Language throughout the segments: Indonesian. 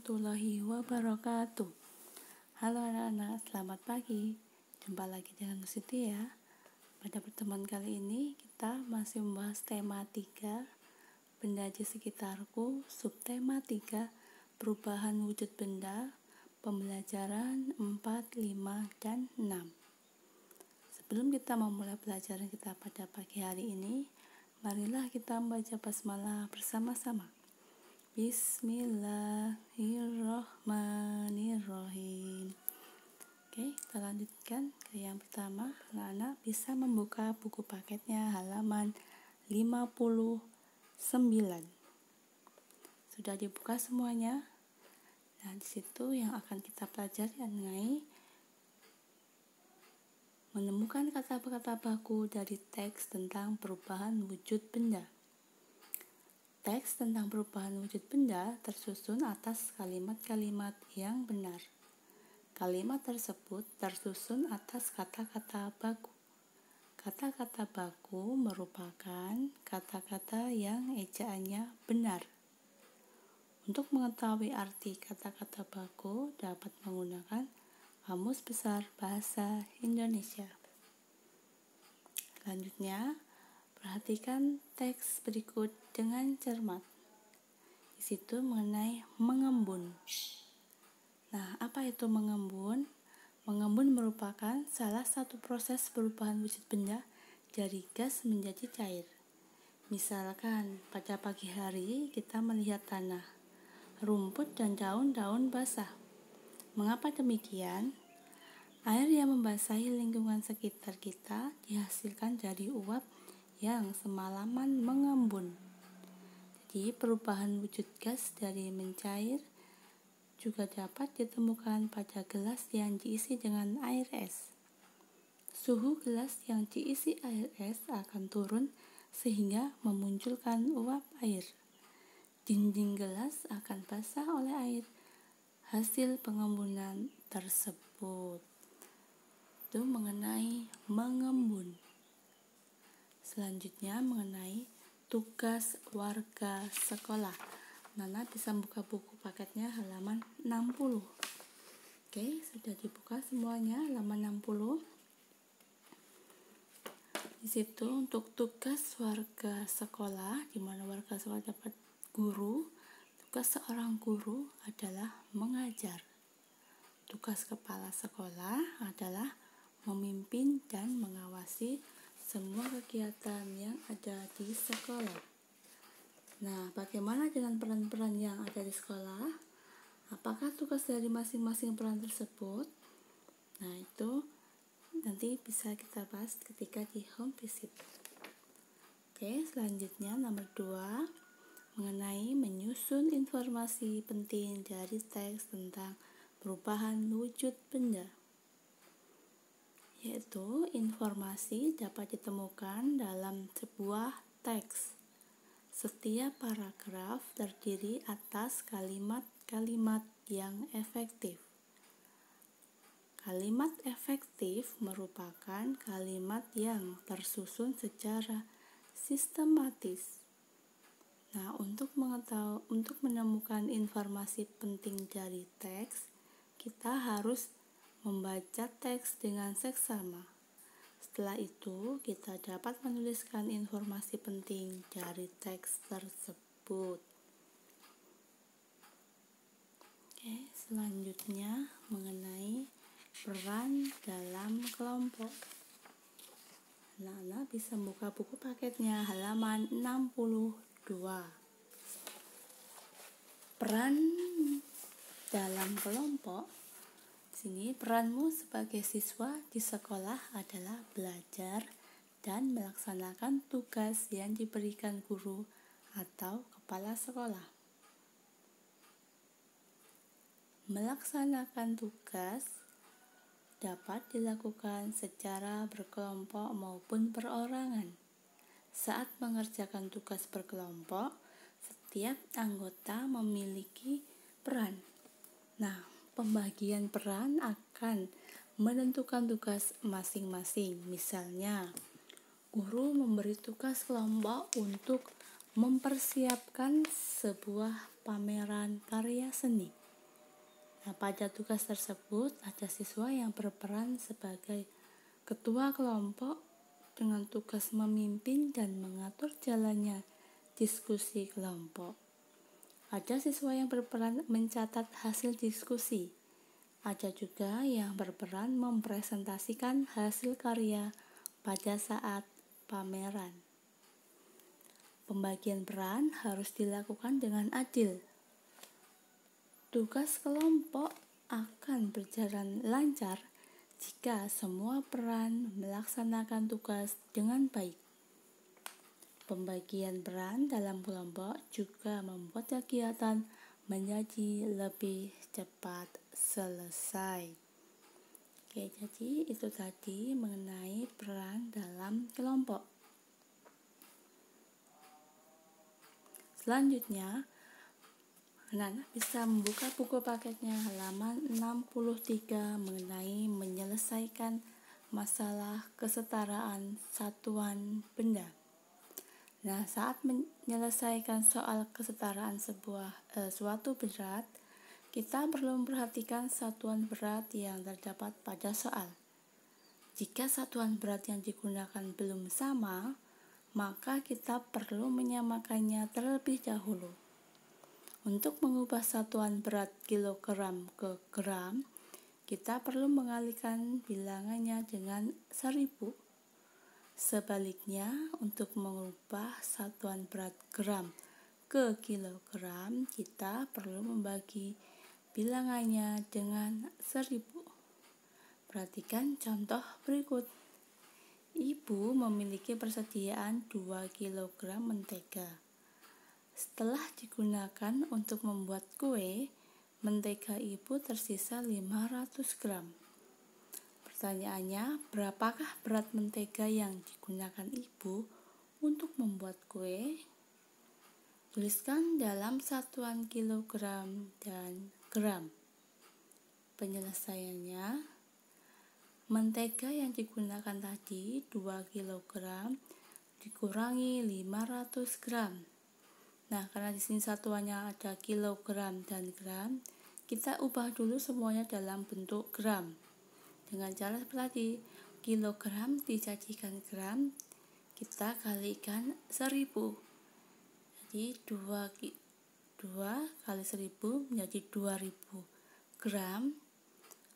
warahmatullahi wabarakatuh. Halo anak-anak, selamat pagi. Jumpa lagi dengan Siti ya. Pada pertemuan kali ini kita masih membahas tema 3 benda di sekitarku, subtema 3 perubahan wujud benda, pembelajaran 4, 5, dan 6. Sebelum kita memulai pelajaran kita pada pagi hari ini, marilah kita membaca basmalah bersama-sama. Bismillahirrahmanirrahim. Oke, kita lanjutkan ke yang pertama. Anak-anak bisa membuka buku paketnya halaman 59. Sudah dibuka semuanya? Nah, di situ yang akan kita pelajari mengenai menemukan kata-kata baku dari teks tentang perubahan wujud benda. Teks tentang perubahan wujud benda tersusun atas kalimat-kalimat yang benar. Kalimat tersebut tersusun atas kata-kata baku. Kata-kata baku merupakan kata-kata yang ejaannya benar. Untuk mengetahui arti kata-kata baku dapat menggunakan Kamus Besar Bahasa Indonesia. Selanjutnya, perhatikan teks berikut dengan cermat. Di situ mengenai mengembun. Nah, apa itu mengembun? Mengembun merupakan salah satu proses perubahan wujud benda dari gas menjadi cair. Misalkan pada pagi hari kita melihat tanah, rumput dan daun-daun basah. Mengapa demikian? Air yang membasahi lingkungan sekitar kita dihasilkan dari uap yang semalaman mengembun. Jadi perubahan wujud gas dari mencair juga dapat ditemukan pada gelas yang diisi dengan air es. Suhu gelas yang diisi air es akan turun sehingga memunculkan uap air. Dinding gelas akan basah oleh air hasil pengembunan tersebut. Itu mengenai mengembun. Selanjutnya mengenai tugas warga sekolah. Nana bisa buka buku paketnya halaman 60. Oke, sudah dibuka semuanya halaman 60. Di situ untuk tugas warga sekolah, di mana warga sekolah dapat guru. Tugas seorang guru adalah mengajar. Tugas kepala sekolah adalah memimpin dan mengawasi semua kegiatan yang ada di sekolah. Nah, bagaimana dengan peran-peran yang ada di sekolah? Apakah tugas dari masing-masing peran tersebut? Nah, itu nanti bisa kita bahas ketika di home visit. Oke, selanjutnya nomor 2 mengenai menyusun informasi penting dari teks tentang perubahan wujud benda. Yaitu informasi dapat ditemukan dalam sebuah teks. Setiap paragraf terdiri atas kalimat-kalimat yang efektif. Kalimat efektif merupakan kalimat yang tersusun secara sistematis. Nah, untuk menemukan informasi penting dari teks, kita harus membaca teks dengan seksama. Setelah itu, kita dapat menuliskan informasi penting dari teks tersebut. Oke, selanjutnya mengenai peran dalam kelompok. Anak-anak bisa buka buku paketnya halaman 62. Peran dalam kelompok. Sini peranmu sebagai siswa di sekolah adalah belajar dan melaksanakan tugas yang diberikan guru atau kepala sekolah. Melaksanakan tugas dapat dilakukan secara berkelompok maupun perorangan. Saat mengerjakan tugas berkelompok, setiap anggota memiliki peran. Nah, pembagian peran akan menentukan tugas masing-masing. Misalnya, guru memberi tugas kelompok untuk mempersiapkan sebuah pameran karya seni. Nah, pada tugas tersebut ada siswa yang berperan sebagai ketua kelompok dengan tugas memimpin dan mengatur jalannya diskusi kelompok. Ada siswa yang berperan mencatat hasil diskusi. Ada juga yang berperan mempresentasikan hasil karya pada saat pameran. Pembagian peran harus dilakukan dengan adil. Tugas kelompok akan berjalan lancar jika semua peran melaksanakan tugas dengan baik. Pembagian peran dalam kelompok juga membuat kegiatan menjadi lebih cepat selesai. Oke, jadi itu tadi mengenai peran dalam kelompok. Selanjutnya, anak-anak bisa membuka buku paketnya halaman 63 mengenai menyelesaikan masalah kesetaraan satuan benda. Nah, saat menyelesaikan soal kesetaraan suatu berat, kita perlu memperhatikan satuan berat yang terdapat pada soal. Jika satuan berat yang digunakan belum sama, maka kita perlu menyamakannya terlebih dahulu. Untuk mengubah satuan berat kilogram ke gram, kita perlu mengalihkan bilangannya dengan 1000. Sebaliknya, untuk mengubah satuan berat gram ke kilogram, kita perlu membagi bilangannya dengan 1000. Perhatikan contoh berikut. Ibu memiliki persediaan 2 kg mentega. Setelah digunakan untuk membuat kue, mentega ibu tersisa 500 gram. Pertanyaannya, berapakah berat mentega yang digunakan ibu untuk membuat kue? Tuliskan dalam satuan kilogram dan gram. Penyelesaiannya, mentega yang digunakan tadi 2 kg dikurangi 500 gram. Nah, karena di sini satuannya ada kilogram dan gram, kita ubah dulu semuanya dalam bentuk gram. Dengan cara seperti kilogram dijadikan gram, kita kalikan 1000. Jadi 2 kali 1000 menjadi 2000 gram,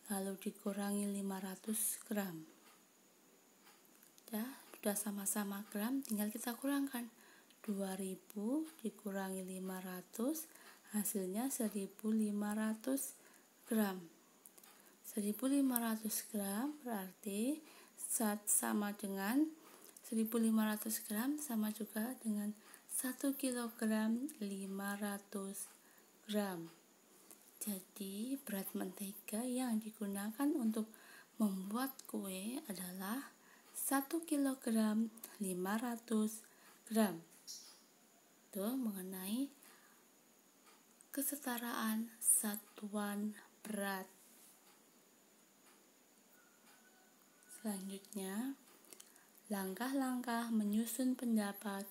lalu dikurangi 500 gram. Sudah sama-sama gram, tinggal kita kurangkan. 2000 dikurangi 500, hasilnya 1500 gram. 1500 gram berarti sama dengan 1500 gram sama juga dengan 1 kilogram 500 gram. Jadi berat mentega yang digunakan untuk membuat kue adalah 1 kilogram 500 gram. Itu mengenai kesetaraan satuan berat. Selanjutnya, langkah-langkah menyusun pendapat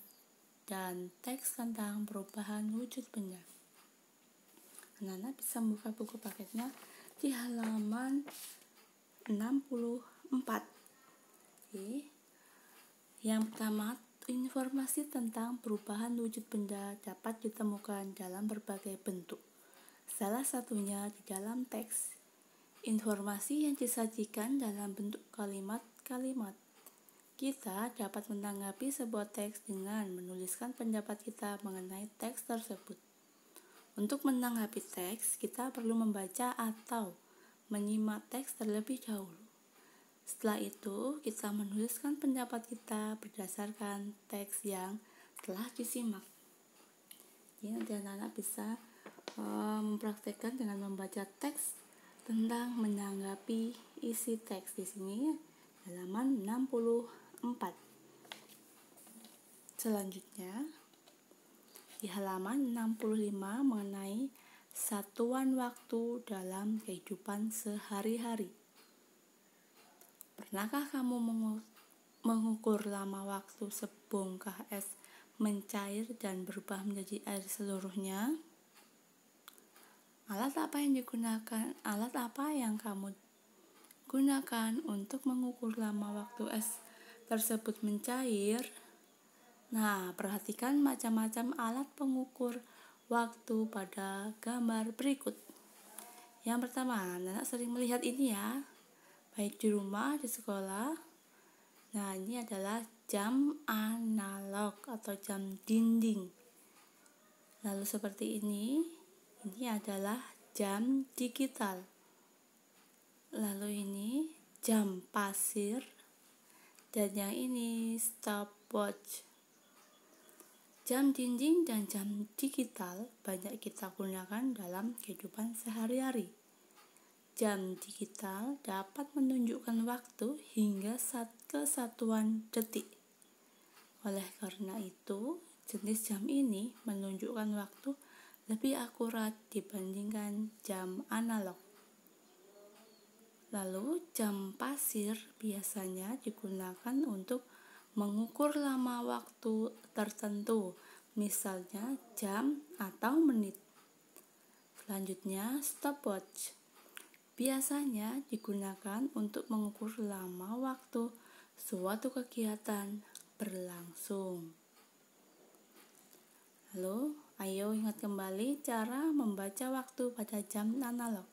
dan teks tentang perubahan wujud benda. Anak-anak bisa membuka buku paketnya di halaman 64. Oke. Yang pertama, informasi tentang perubahan wujud benda dapat ditemukan dalam berbagai bentuk. Salah satunya di dalam teks. Informasi yang disajikan dalam bentuk kalimat-kalimat. Kita dapat menanggapi sebuah teks dengan menuliskan pendapat kita mengenai teks tersebut. Untuk menanggapi teks, kita perlu membaca atau menyimak teks terlebih dahulu. Setelah itu, kita menuliskan pendapat kita berdasarkan teks yang telah disimak. Jadi nanti anak-anak bisa mempraktekkan dengan membaca teks tentang menanggapi isi teks. Di sini halaman 64. Selanjutnya di halaman 65 mengenai satuan waktu dalam kehidupan sehari-hari. Pernahkah kamu mengukur lama waktu sebongkah es mencair dan berubah menjadi air seluruhnya? Alat Alat apa yang digunakan? Alat apa yang kamu gunakan untuk mengukur lama waktu es tersebut mencair? Nah, perhatikan macam-macam alat pengukur waktu pada gambar berikut. Yang pertama, anak sering melihat ini ya, baik di rumah, di sekolah. Nah, ini adalah jam analog atau jam dinding. Lalu seperti ini adalah jam digital. Lalu ini jam pasir, dan yang ini stopwatch. Jam dinding dan jam digital banyak kita gunakan dalam kehidupan sehari-hari. Jam digital dapat menunjukkan waktu hingga kesatuan detik. Oleh karena itu, jenis jam ini menunjukkan waktu lebih akurat dibandingkan jam analog. Lalu, jam pasir biasanya digunakan untuk mengukur lama waktu tertentu, misalnya jam atau menit. Selanjutnya, stopwatch biasanya digunakan untuk mengukur lama waktu suatu kegiatan berlangsung. Lalu, ayo ingat kembali cara membaca waktu pada jam analog.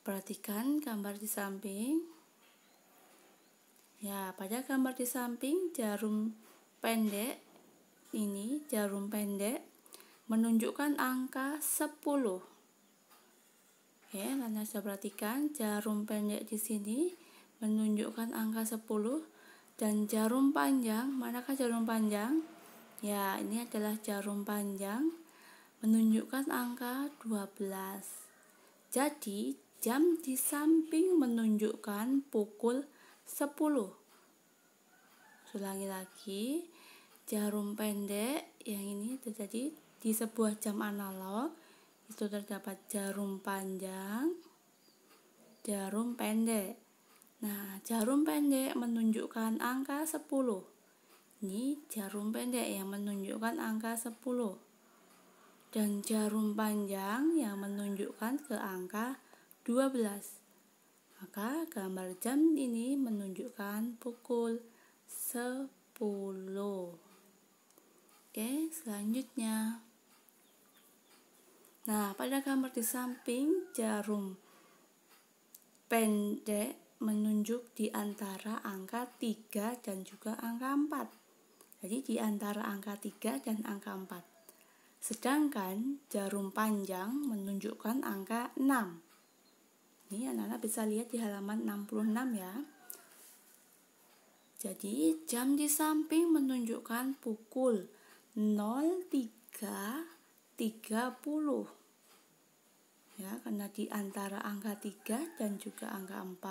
Perhatikan gambar di samping. Ya, pada gambar di samping jarum pendek menunjukkan angka 10. Oke, karena saya perhatikan jarum pendek di sini menunjukkan angka 10 dan jarum panjang, manakah jarum panjang? Ya, ini adalah jarum panjang menunjukkan angka 12. Jadi, jam di samping menunjukkan pukul 10. Ulangi lagi, jarum pendek yang ini terjadi di sebuah jam analog, itu terdapat jarum panjang, jarum pendek. Nah, jarum pendek menunjukkan angka 10. Ini jarum pendek yang menunjukkan angka 10. Dan jarum panjang yang menunjukkan ke angka 12. Maka gambar jam ini menunjukkan pukul 10. Oke, selanjutnya. Nah, pada gambar di samping jarum pendek menunjuk di antara angka 3 dan juga angka 4. Jadi di antara angka 3 dan angka 4. Sedangkan jarum panjang menunjukkan angka 6. Ini anak-anak bisa lihat di halaman 66 ya. Jadi jam di samping menunjukkan pukul 03.30. Ya, karena di antara angka 3 dan juga angka 4,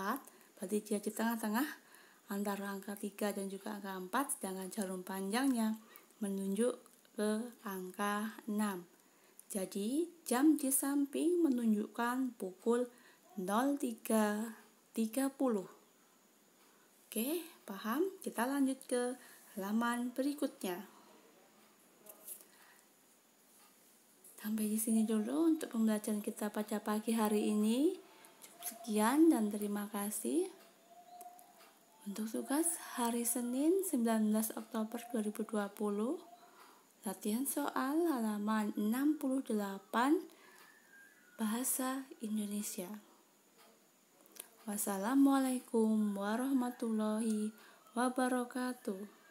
berarti dia di tengah-tengah antara angka 3 dan juga angka 4, sedangkan jarum panjangnya menunjuk ke angka 6. Jadi jam di samping menunjukkan pukul 03.30. Oke, paham? Kita lanjut ke halaman berikutnya. Sampai di sini dulu untuk pembelajaran kita pada pagi hari ini. Sekian dan terima kasih. Untuk tugas hari Senin 19 Oktober 2020, latihan soal halaman 68 Bahasa Indonesia. Wassalamualaikum warahmatullahi wabarakatuh.